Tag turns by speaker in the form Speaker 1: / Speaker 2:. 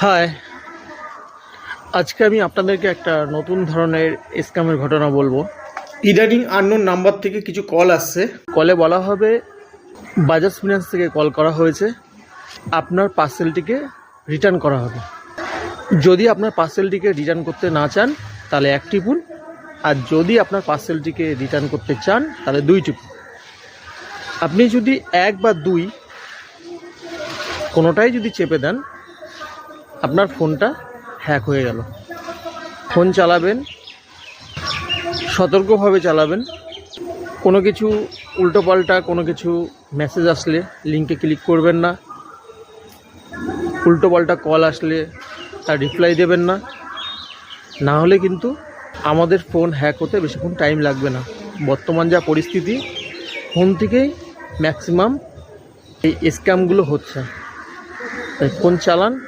Speaker 1: High, আজকে আমি আপনাদেরকে একটা নতুন ধরনের স্ক্যামের ঘটনা বলবো। ইদানিং আননোন নাম্বার থেকে কিছু কল আসছে। কলে বলা হবে বাজাজ ফিন্যান্স থেকে কল করা হয়েছে, আপনার পার্সেলটিকে রিটার্ন করা হবে। যদি আপনার পার্সেলটিকে রিটার্ন করতে না চান তাহলে 1 টিপুন, আর যদি আপনার পার্সেলটিকে রিটার্ন করতে চান তাহলে 2 টিপুন। আপনি যদি 1 বা 2 কোনোটাই যদি চেপে দেন, আপনার ফোনটা হ্যাক হয়ে গেল। ফোন চালাবেন, সতর্কভাবে চালাবেন। কোনো কিছু উল্টোপাল্টা কোনো কিছু মেসেজ আসলে লিঙ্কে ক্লিক করবেন না। উল্টোপাল্টা কল আসলে তার রিপ্লাই দেবেন না। না হলে কিন্তু আমাদের ফোন হ্যাক হতে বেশিক্ষণ টাইম লাগবে না। বর্তমান যা পরিস্থিতি, ফোন থেকেই ম্যাক্সিমাম এই স্ক্যামগুলো হচ্ছে। তাই ফোন চালান,